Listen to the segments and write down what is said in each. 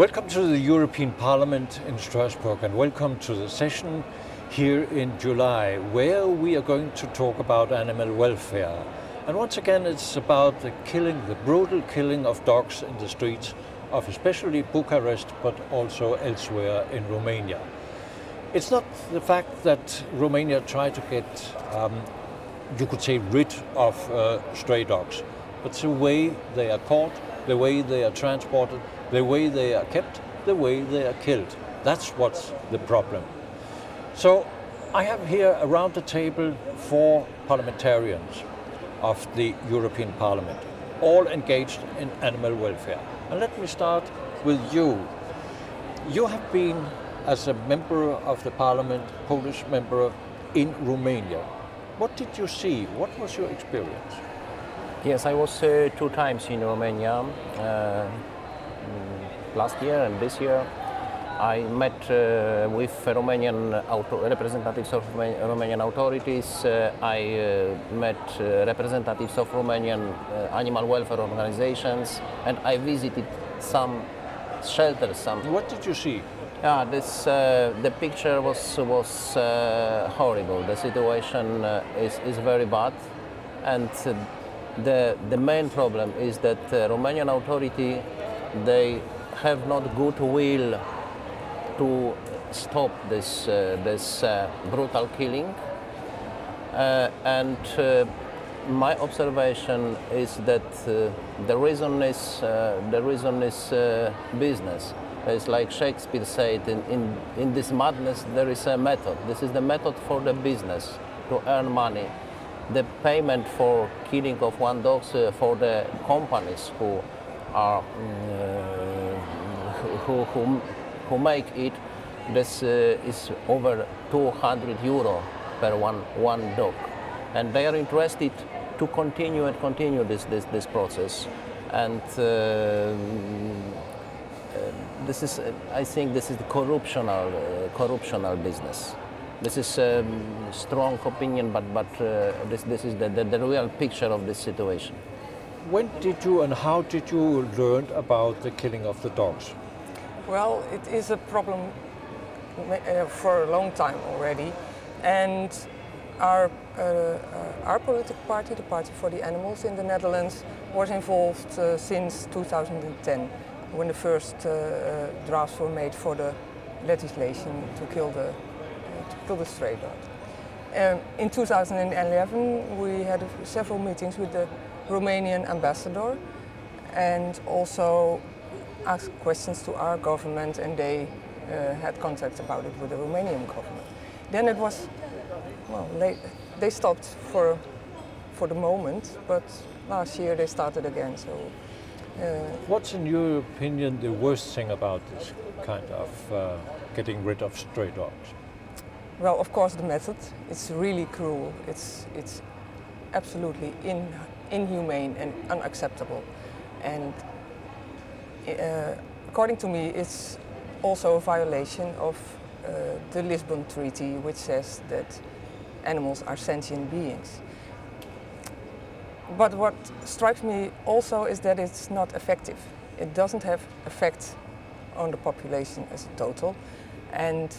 Welcome to the European Parliament in Strasbourg, and welcome to the session here in July, where we are going to talk about animal welfare. And once again, it's about the brutal killing of dogs in the streets of especially Bucharest, but also elsewhere in Romania. It's not the fact that Romania tried to get, you could say, rid of stray dogs, but the way they are caught, the way they are transported, the way they are kept, the way they are killed. That's what's the problem. So I have here around the table 4 parliamentarians of the European Parliament, all engaged in animal welfare. And let me start with you. You have been, as a member of the Parliament, Polish member in Romania. What did you see? What was your experience? Yes, I was 2 times in Romania. Last year and this year. I met with Romanian representatives of Romanian authorities. I met representatives of Romanian animal welfare organizations, and I visited some shelters. What did you see? The picture was horrible. The situation is very bad, and the main problem is that Romanian authority, they have not goodwill to stop this brutal killing, and my observation is that the reason is business. It's like Shakespeare said, in this madness there is a method. This is the method for the business to earn money. The payment for killing of 1 dog for the companies who are who make it, this is over 200 euro per one dog, and they are interested to continue this process, and this is, I think, this is the corruptional business. This is a strong opinion, but this is the real picture of this situation. When did you and how did you learn about the killing of the dogs? Well, it is a problem for a long time already, and our political party, the Party for the Animals in the Netherlands, was involved since 2010, when the first drafts were made for the legislation to kill the stray dog. In 2011, we had several meetings with the Romanian ambassador, and also asked questions to our government, and they had contact about it with the Romanian government. Then it was, well, they stopped for the moment, but last year they started again. So, what's, in your opinion, the worst thing about this kind of getting rid of stray dogs? Well, of course, the method. It's really cruel. It's absolutely inhumane and unacceptable. And according to me, it's also a violation of the Lisbon Treaty, which says that animals are sentient beings. But what strikes me also is that it's not effective. It doesn't have effect on the population as a total, and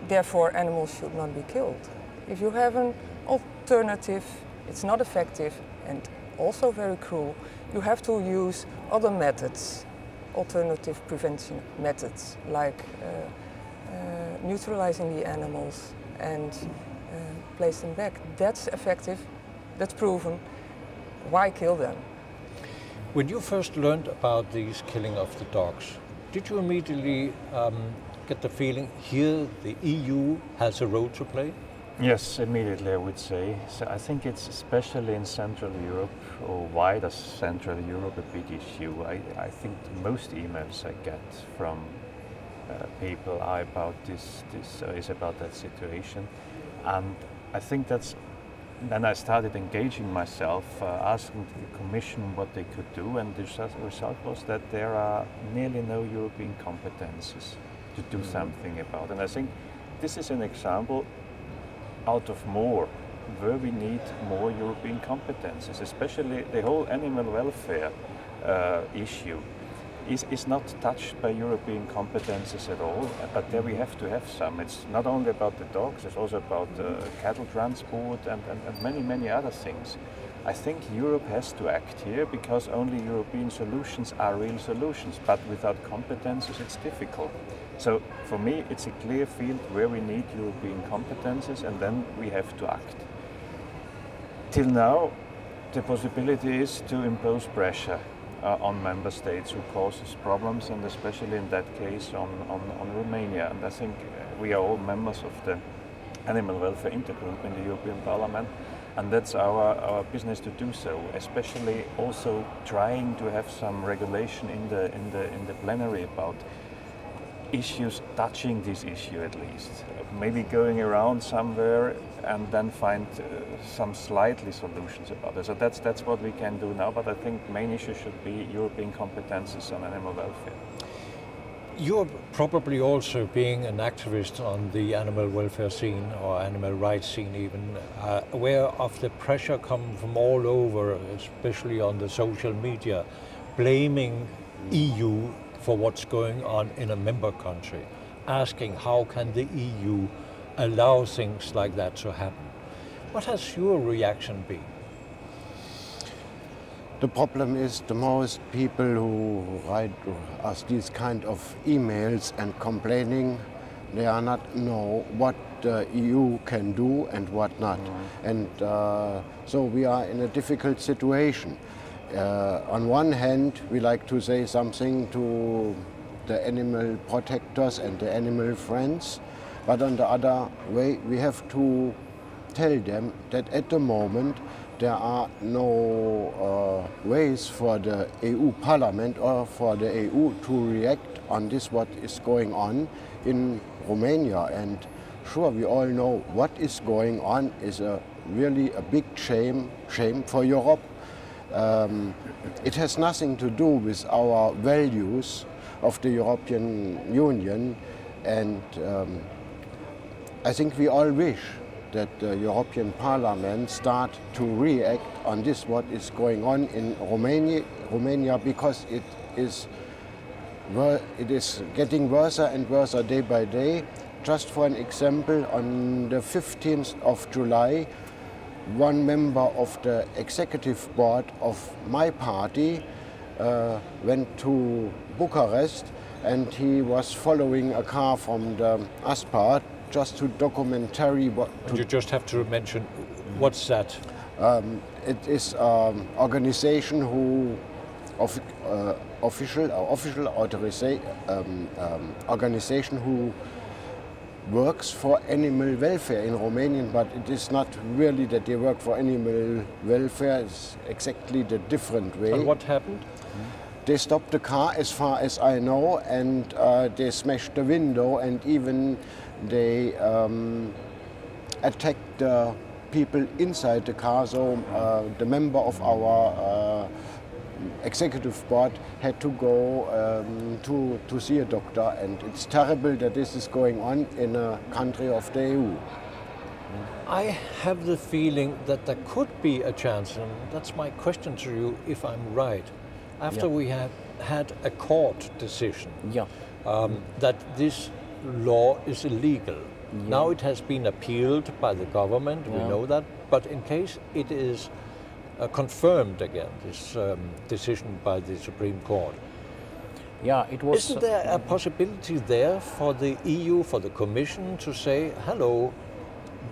therefore animals should not be killed. If you have an alternative, it's not effective and also very cruel, you have to use other methods, alternative prevention methods, like neutralizing the animals and place them back. That's effective, that's proven. Why kill them? When you first learned about these killing of the dogs, did you immediately get the feeling here the EU has a role to play? Yes, immediately I would say. So I think it's especially in Central Europe, or wider Central Europe, a big issue. I think most emails I get from people are about is about that situation, and I think that's. Then I started engaging myself, asking the Commission what they could do, and the result was that there are nearly no European competences to do something about. And I think this is an example out of more, where we need more European competences, especially the whole animal welfare issue. is not touched by European competences at all, but there we have to have some. It's not only about the dogs, it's also about cattle transport and many other things. I think Europe has to act here because only European solutions are real solutions, but without competences it's difficult. So for me it's a clear field where we need European competences and then we have to act. Till now the possibility is to impose pressure on member states who causes problems, and especially in that case on Romania. And I think we are all members of the Animal Welfare Intergroup in the European Parliament, and that's our business to do so, especially also trying to have some regulation in the plenary about issues touching this issue at least. Maybe going around somewhere and then find some slightly solutions about it. So that's what we can do now, but I think main issue should be European competences on animal welfare. You're probably also, being an activist on the animal welfare scene or animal rights scene even, aware of the pressure coming from all over, especially on the social media, blaming EU for what's going on in a member country, asking how can the EU allow things like that to happen. What has your reaction been? The problem is the most people who write us these kind of emails and complaining, they are not know what the EU can do and what not. And so we are in a difficult situation. On one hand, we like to say something to the animal protectors and the animal friends, but on the other way, we have to tell them that at the moment there are no ways for the EU Parliament or for the EU to react on this what is going on in Romania. And sure, we all know what is going on is really a big shame for Europe. It has nothing to do with our values of the European Union, and I think we all wish that the European Parliament start to react on this what is going on in Romania, because it is getting worse and worse day by day. Just for an example, on the 15th of July, one member of the executive board of my party went to Bucharest, and he was following a car from the Aspart just to documentary what. You just have to mention what's that? It is an organization who official organization who works for animal welfare in Romania, but it is not really that they work for animal welfare. It's exactly the different way. And what happened? They stopped the car, as far as I know, and they smashed the window, and even they attacked the people inside the car. So the member of our executive board had to go to see a doctor, and it's terrible that this is going on in a country of the EU. I have the feeling that there could be a chance, and that's my question to you, if I'm right. After we have had a court decision that this law is illegal. Now it has been appealed by the government, we know that, but in case it is confirmed again, this decision by the Supreme Court. Yeah, it was. Isn't there a possibility there for the EU, for the Commission to say, hello,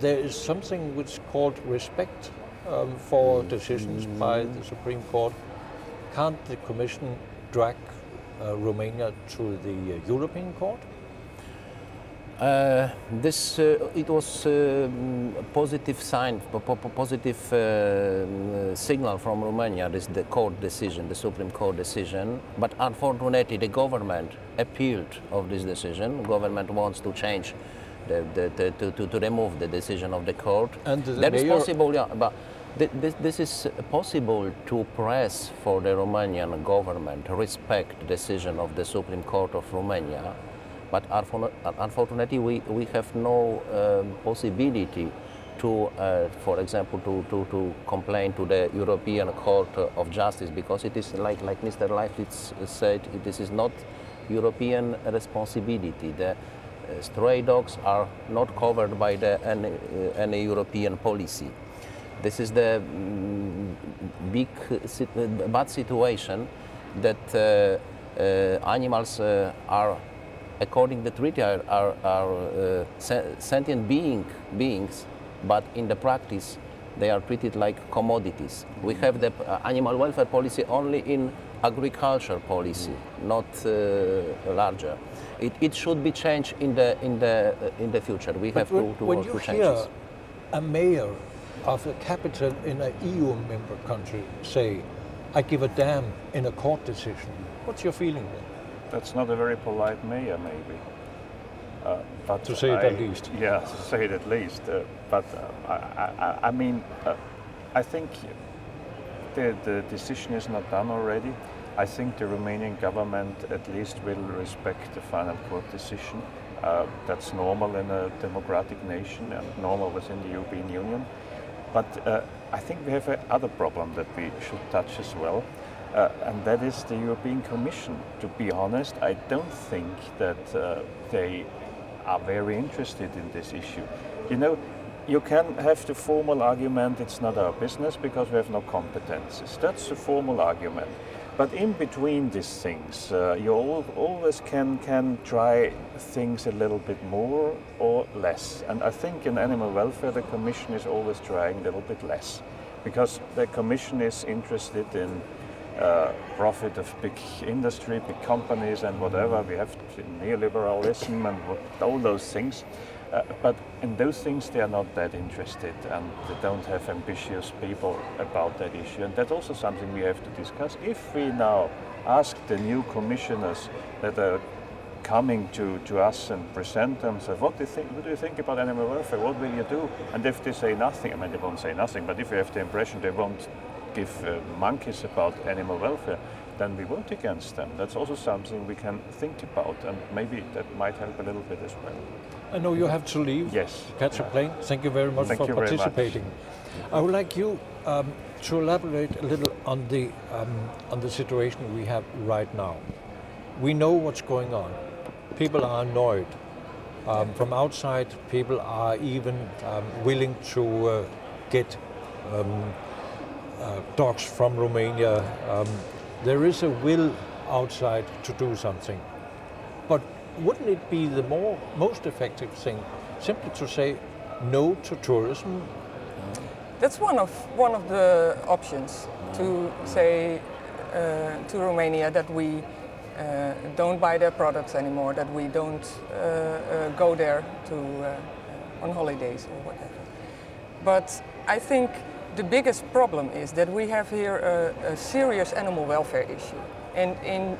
there is something which is called respect for decisions by the Supreme Court? Can't the Commission drag Romania to the European Court? It was a positive sign, positive signal from Romania, the court decision, the Supreme Court decision. But unfortunately, the government appealed of this decision. The government wants to change, to remove the decision of the court. And that is possible, yeah. But this is possible to press for the Romanian government to respect the decision of the Supreme Court of Romania. But unfortunately, we have no possibility for example, to complain to the European Court of Justice, because it is like Mr. Leictfried said, this is not European responsibility. The stray dogs are not covered by any European policy. This is the bad situation that animals are, according to the treaty, are sentient beings, but in the practice they are treated like commodities. We have the animal welfare policy only in agriculture policy, not larger. It should be changed in the future. We have to work to change this. When you hear a mayor of a capital in an EU member country say, "I give a damn" in a court decision, what's your feeling then? That's not a very polite mayor, maybe. But to say it at least. Yeah, to say it at least. I mean, I think the decision is not done already. I think the Romanian government at least will respect the final court decision. That's normal in a democratic nation and normal within the European Union. But I think we have another problem that we should touch as well. And that is the European Commission. To be honest, I don't think that they are very interested in this issue. You know, you can have the formal argument, it's not our business because we have no competences. That's the formal argument. But in between these things, you always can try things a little bit more or less. And I think in animal welfare, the Commission is always trying a little bit less, because the Commission is interested in profit of big industry, big companies and whatever. We have neoliberalism and all those things. But in those things they are not that interested, and they don't have ambitious people about that issue. And that's also something we have to discuss. If we now ask the new commissioners that are coming to us and present them, so what do you think about animal welfare? What will you do? And if they say nothing, I mean, they won't say nothing, but if you have the impression they won't give monkeys about animal welfare, then we vote against them. That's also something we can think about, and maybe that might help a little bit as well. I know you have to leave. Yes. Catch a plane. Thank you very much for participating. I would like you to elaborate a little on the situation we have right now. We know what's going on. People are annoyed. From outside, people are even willing to get dogs from Romania. There is a will outside to do something. But wouldn't it be the most effective thing simply to say no to tourism? That's one of the options, to say to Romania that we don't buy their products anymore, that we don't go there on holidays or whatever. But I think the biggest problem is that we have here a serious animal welfare issue. And in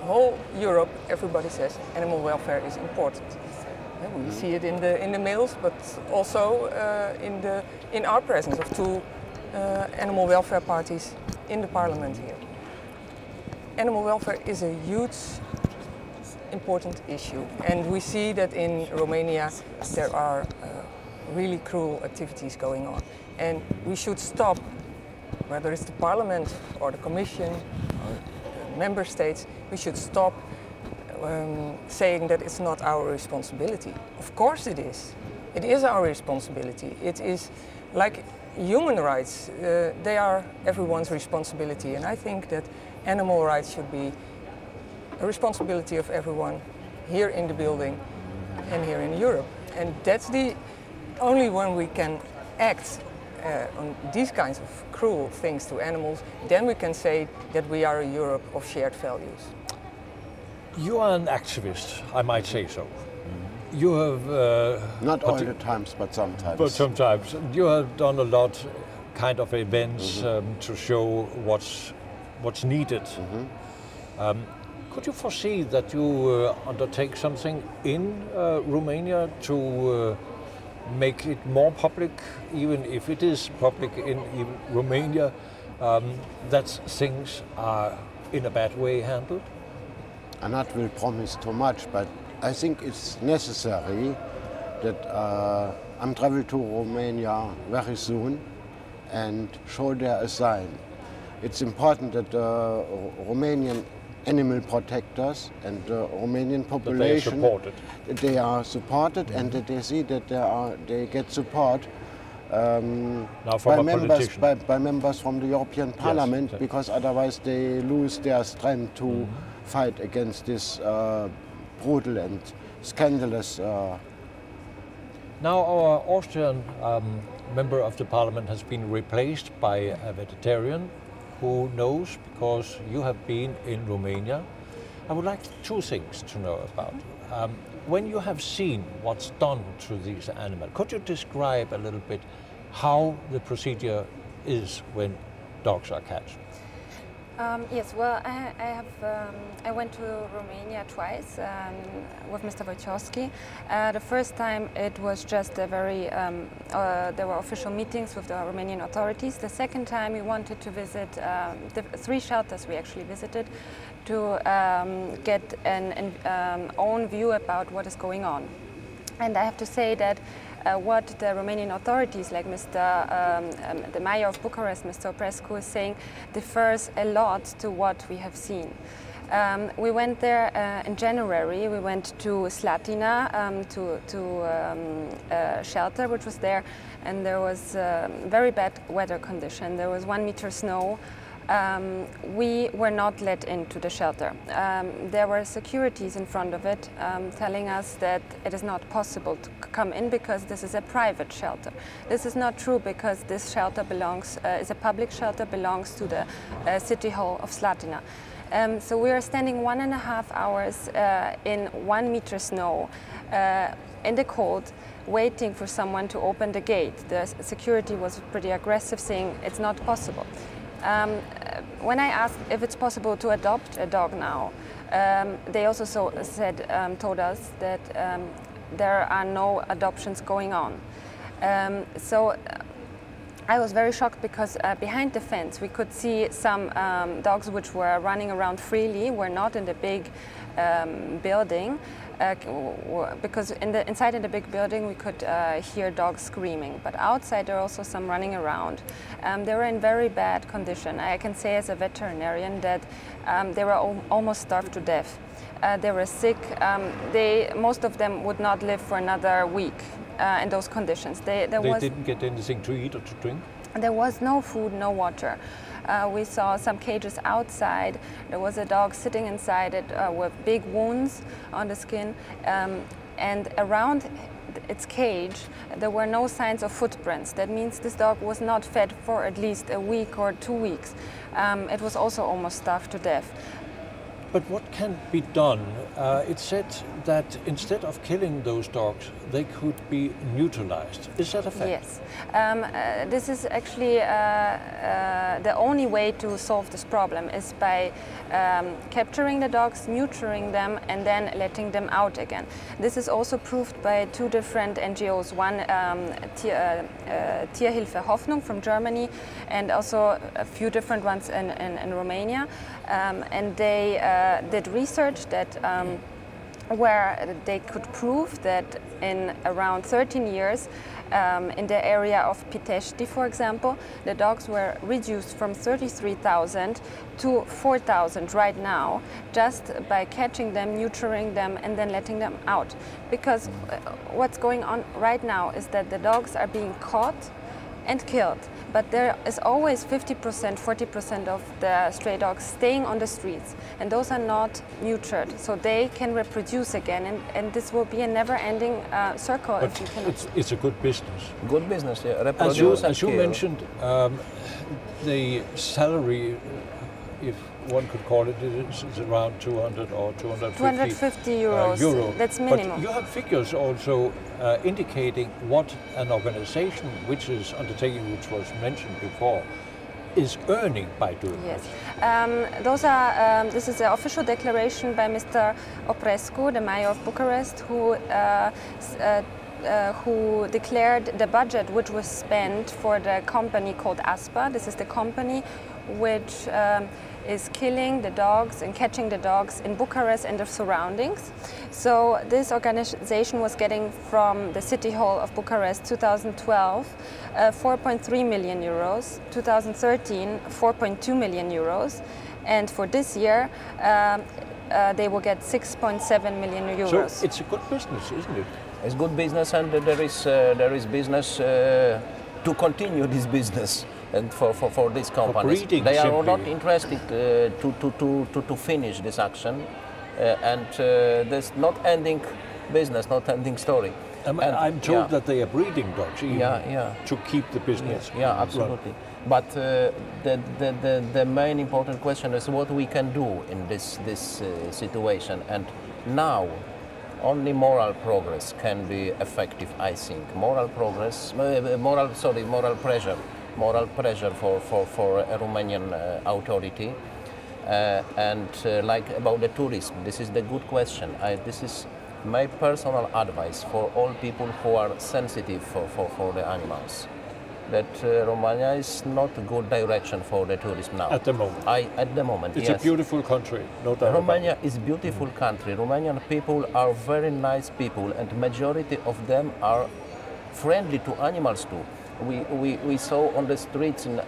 whole Europe, everybody says animal welfare is important. We see it in the mails, but also in our presence of two animal welfare parties in the parliament here. Animal welfare is a huge, important issue, and we see that in Romania there are really cruel activities going on, and we should stop, whether it's the parliament or the commission or member states, we should stop saying that it's not our responsibility. Of course it is. It is our responsibility. It is like human rights. They are everyone's responsibility, and I think that animal rights should be a responsibility of everyone here in the building and here in Europe. And that's the only when we can act on these kinds of cruel things to animals, then we can say that we are a Europe of shared values. You are an activist, I might say so. You have... not all the times, but sometimes. But sometimes. You have done a lot kind of events to show what's needed. Could you foresee that you undertake something in Romania to make it more public, even if it is public in Romania, that things are in a bad way handled? I not will promise too much, but I think it's necessary that I'm traveling to Romania very soon and show there a sign. It's important that the Romanian animal protectors and the Romanian population, they are supported and that they see that they get support by members from the European Parliament, yes, because otherwise they lose their strength to fight against this brutal and scandalous. Now our Austrian member of the Parliament has been replaced by a vegetarian who knows, because you have been in Romania. I would like two things to know about. When you have seen what's done to these animals, could you describe a little bit how the procedure is when dogs are catched? Yes, well, I went to Romania twice with Mr. Wojciechowski. The first time it was just a very, there were official meetings with the Romanian authorities. The second time we wanted to visit the 3 shelters we actually visited to get an own view about what is going on. And I have to say that what the Romanian authorities, like the mayor of Bucharest, Mr. Oprescu, is saying differs a lot to what we have seen. We went there in January. We went to Slatina, to a shelter which was there, and there was very bad weather condition. There was 1 meter snow. We were not let into the shelter. There were securities in front of it telling us that it is not possible to come in because this is a private shelter. This is not true, because this shelter belongs, is a public shelter, belongs to the City Hall of Slatina. So we are standing 1.5 hours in 1 meter snow in the cold, waiting for someone to open the gate. The security was pretty aggressive, saying it's not possible. When I asked if it's possible to adopt a dog now, they also told us that there are no adoptions going on. I was very shocked, because behind the fence we could see some dogs which were running around freely, were not in the big building. Because inside in the big building we could hear dogs screaming, but outside there are also some running around. They were in very bad condition. I can say as a veterinarian that they were almost starved to death. They were sick. Most of them would not live for another week in those conditions. They didn't get anything to eat or to drink? There was no food, no water. We saw some cages outside. There was a dog sitting inside it with big wounds on the skin, and around its cage there were no signs of footprints. That means this dog was not fed for at least a week or 2 weeks. It was also almost starved to death. But what can be done? It's said that instead of killing those dogs, they could be neutralized. Is that a fact? Yes. This is actually the only way to solve this problem, is by capturing the dogs, neutering them, and then letting them out again. This is also proved by 2 different NGOs. One, Tierhilfe Hoffnung from Germany, and also a few different ones in Romania. And they did research that where they could prove that in around 13 years, in the area of Pitești, for example, the dogs were reduced from 33,000 to 4,000 right now, just by catching them, neutering them, and then letting them out. Because what's going on right now is that the dogs are being caught and killed, but there is always 50%, 40% of the stray dogs staying on the streets, and those are not neutered, so they can reproduce again, and this will be a never-ending circle. But it's a good business. Good business, yeah. Reproduce as you mentioned, the salary, if one could call it, is around 200 or 250 euros. That's minimum. But you have figures also indicating what an organization which is undertaking, which was mentioned before, is earning by doing yes. it. This is an official declaration by Mr. Oprescu, the mayor of Bucharest, who declared the budget which was spent for the company called ASPA. This is the company which is killing the dogs and catching the dogs in Bucharest and the surroundings. So this organization was getting from the City Hall of Bucharest 2012 4.3 million euros, 2013 4.2 million euros, and for this year they will get 6.7 million euros. So it's a good business, isn't it? It's good business, and there is business to continue this business, and for these companies. Breeding, they are simply. not interested to finish this action, and there's not ending business, not ending story. I'm told that they are breeding dogs even to keep the business. Yeah, absolutely. But the main important question is what we can do in this situation. And now, only moral progress can be effective, I think. Moral progress, moral pressure for a Romanian authority. And like about the tourism, this is the good question. This is my personal advice for all people who are sensitive for the animals, that Romania is not a good direction for the tourism now. At the moment. At the moment, It's yes. a beautiful country, no doubt. Romania is a beautiful country. Romanian people are very nice people, and majority of them are friendly to animals too. We saw on the streets in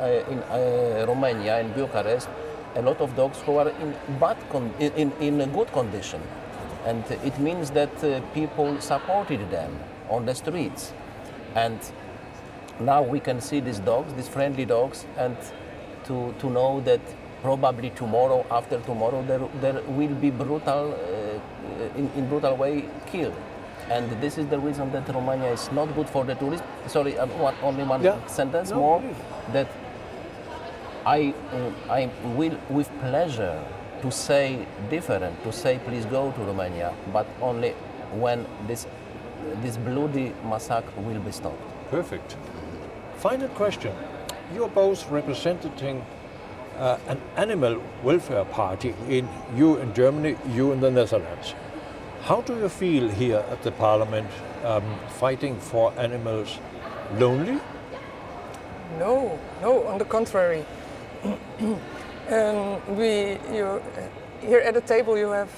Romania, in Bucharest, a lot of dogs who are in a good condition. And it means that people supported them on the streets. And now we can see these dogs, these friendly dogs, and to know that probably tomorrow, after tomorrow, there will be brutal, in brutal way killed. And this is the reason that Romania is not good for the tourists. Sorry, only one sentence more. That I will with pleasure to say different, to say please go to Romania, but only when this bloody massacre will be stopped. Perfect. Final question. You're both representing an animal welfare party, you in Germany, you in the Netherlands. How do you feel here at the Parliament fighting for animals? Lonely? No, on the contrary. Here at the table you have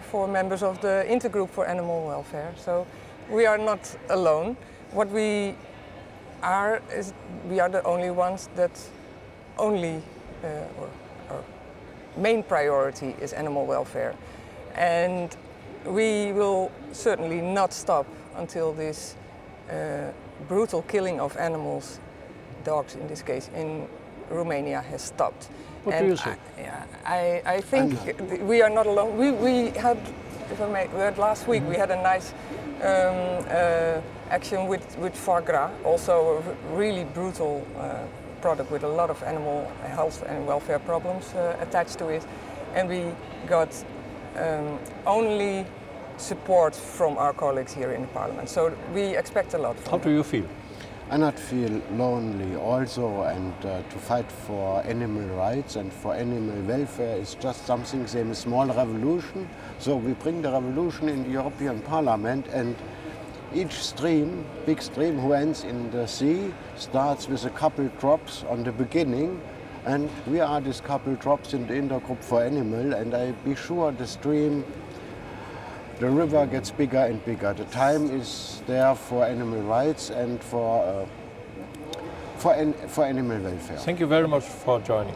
4 members of the Intergroup for Animal Welfare, so we are not alone. What we are is we are the only ones that only, our main priority is animal welfare. And we will certainly not stop until this brutal killing of animals, dogs in this case, in Romania has stopped. What do you say? I think we are not alone. We had, if I may, last week we had a nice action with foie gras, also a really brutal product with a lot of animal health and welfare problems attached to it, and we got only support from our colleagues here in the Parliament. So we expect a lot from How do you feel? I not feel lonely also, and to fight for animal rights and for animal welfare is just something, same a small revolution. So we bring the revolution in the European Parliament, and each stream, big stream who ends in the sea, starts with a couple drops on the beginning, and we are these couple drops in the Intergroup for Animal, and I be sure the stream, the river gets bigger and bigger. The time is there for animal rights and for animal welfare. Thank you very much for joining.